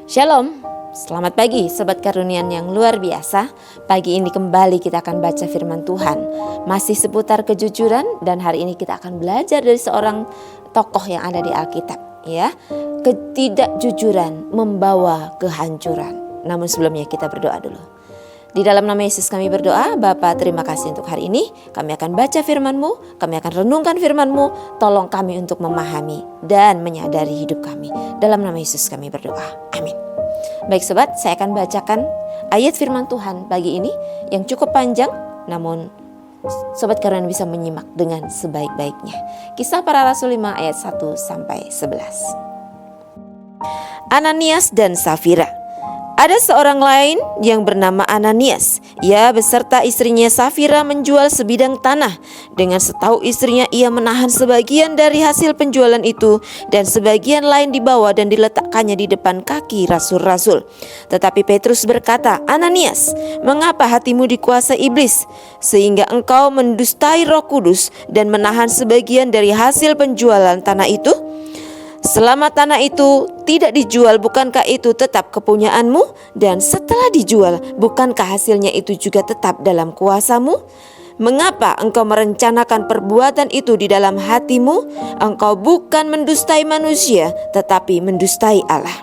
Shalom, selamat pagi Sobat Karunian yang luar biasa. Pagi ini kembali kita akan baca firman Tuhan, masih seputar kejujuran, dan hari ini kita akan belajar dari seorang tokoh yang ada di Alkitab, ya. Ketidakjujuran membawa kehancuran. Namun sebelumnya kita berdoa dulu. Di dalam nama Yesus kami berdoa. Bapa, terima kasih untuk hari ini. Kami akan baca firman-Mu, kami akan renungkan firman-Mu. Tolong kami untuk memahami dan menyadari hidup kami. Dalam nama Yesus kami berdoa. Amin. Baik sobat, saya akan bacakan ayat firman Tuhan pagi ini yang cukup panjang, namun Sobat Karunian bisa menyimak dengan sebaik-baiknya. Kisah Para Rasul 5 ayat 1-11. Ananias dan Safira. Ada seorang lain yang bernama Ananias. Ia beserta istrinya Safira menjual sebidang tanah. Dengan setahu istrinya, ia menahan sebagian dari hasil penjualan itu dan sebagian lain dibawa dan diletakkannya di depan kaki rasul-rasul. Tetapi Petrus berkata, "Ananias, mengapa hatimu dikuasai iblis sehingga engkau mendustai Roh Kudus dan menahan sebagian dari hasil penjualan tanah itu? Selama tanah itu tidak dijual, bukankah itu tetap kepunyaanmu? Dan setelah dijual, bukankah hasilnya itu juga tetap dalam kuasamu? Mengapa engkau merencanakan perbuatan itu di dalam hatimu? Engkau bukan mendustai manusia, tetapi mendustai Allah."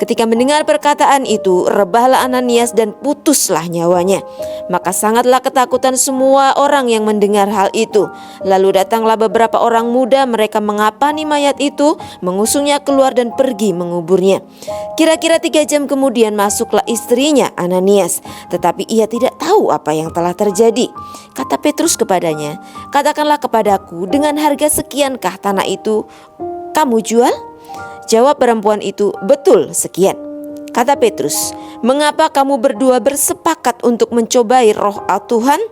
Ketika mendengar perkataan itu, rebahlah Ananias dan putuslah nyawanya. Maka sangatlah ketakutan semua orang yang mendengar hal itu. Lalu datanglah beberapa orang muda, mereka mengapani mayat itu, mengusungnya keluar dan pergi menguburnya. Kira-kira 3 jam kemudian masuklah istrinya Ananias, tetapi ia tidak tahu apa yang telah terjadi. Kata Petrus kepadanya, "Katakanlah kepadaku, dengan harga sekiankah tanah itu kamu jual?" Jawab perempuan itu, "Betul, sekian." Kata Petrus, "Mengapa kamu berdua bersepakat untuk mencobai roh Tuhan?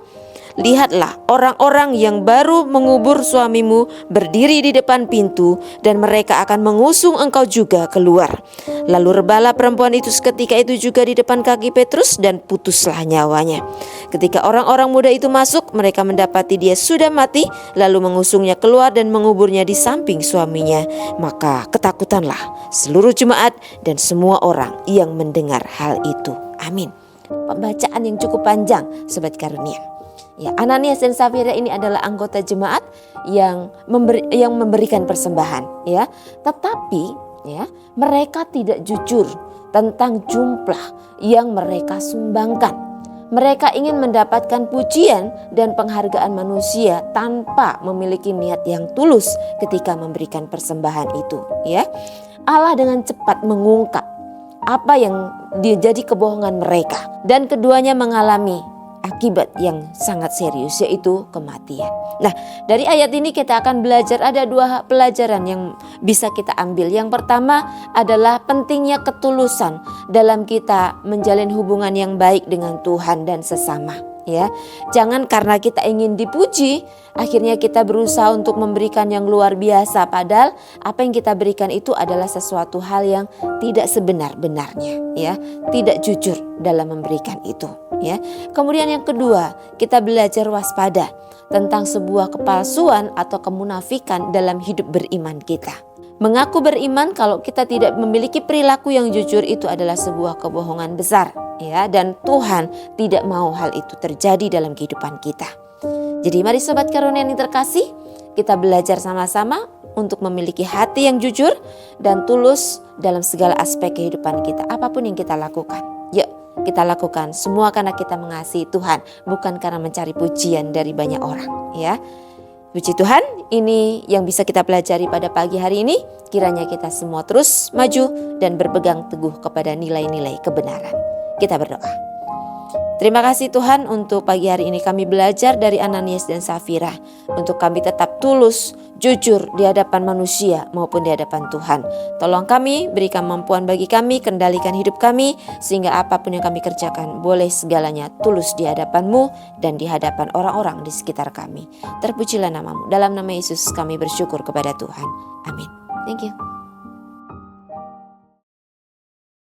Lihatlah, orang-orang yang baru mengubur suamimu berdiri di depan pintu, dan mereka akan mengusung engkau juga keluar." Lalu rebahlah perempuan itu seketika itu juga di depan kaki Petrus, dan putuslah nyawanya. Ketika orang-orang muda itu masuk, mereka mendapati dia sudah mati, lalu mengusungnya keluar dan menguburnya di samping suaminya. Maka ketakutanlah seluruh jemaat dan semua orang yang mendengar hal itu. Amin. Pembacaan yang cukup panjang, Sobat Karunia. Ya, Ananias dan Safira ini adalah anggota jemaat yang memberikan persembahan, ya. Tetapi, ya, mereka tidak jujur tentang jumlah yang mereka sumbangkan. Mereka ingin mendapatkan pujian dan penghargaan manusia tanpa memiliki niat yang tulus ketika memberikan persembahan itu, ya. Allah dengan cepat mengungkap apa yang jadi kebohongan mereka, dan keduanya mengalami akibat yang sangat serius, yaitu kematian. Nah, dari ayat ini kita akan belajar, ada 2 pelajaran yang bisa kita ambil. Yang pertama adalah pentingnya ketulusan dalam kita menjalin hubungan yang baik dengan Tuhan dan sesama, ya. Jangan karena kita ingin dipuji, akhirnya kita berusaha untuk memberikan yang luar biasa, padahal apa yang kita berikan itu adalah sesuatu hal yang tidak sebenar-benarnya, ya. Tidak jujur dalam memberikan itu, ya. Kemudian yang kedua, kita belajar waspada tentang sebuah kepalsuan atau kemunafikan dalam hidup beriman kita. Mengaku beriman kalau kita tidak memiliki perilaku yang jujur itu adalah sebuah kebohongan besar, ya, dan Tuhan tidak mau hal itu terjadi dalam kehidupan kita. Jadi mari Sobat Karunia yang terkasih, kita belajar sama-sama untuk memiliki hati yang jujur dan tulus dalam segala aspek kehidupan kita, apapun yang kita lakukan. Yuk, kita lakukan semua karena kita mengasihi Tuhan, bukan karena mencari pujian dari banyak orang, ya. Puji Tuhan, ini yang bisa kita pelajari pada pagi hari ini. Kiranya kita semua terus maju dan berpegang teguh kepada nilai-nilai kebenaran. Kita berdoa. Terima kasih Tuhan, untuk pagi hari ini kami belajar dari Ananias dan Safira. Untuk kami tetap tulus, jujur di hadapan manusia maupun di hadapan Tuhan. Tolong kami, berikan kemampuan bagi kami, kendalikan hidup kami, sehingga apapun yang kami kerjakan boleh segalanya tulus di hadapan-Mu dan di hadapan orang-orang di sekitar kami. Terpujilah nama-Mu. Dalam nama Yesus kami bersyukur kepada Tuhan. Amin. Thank you.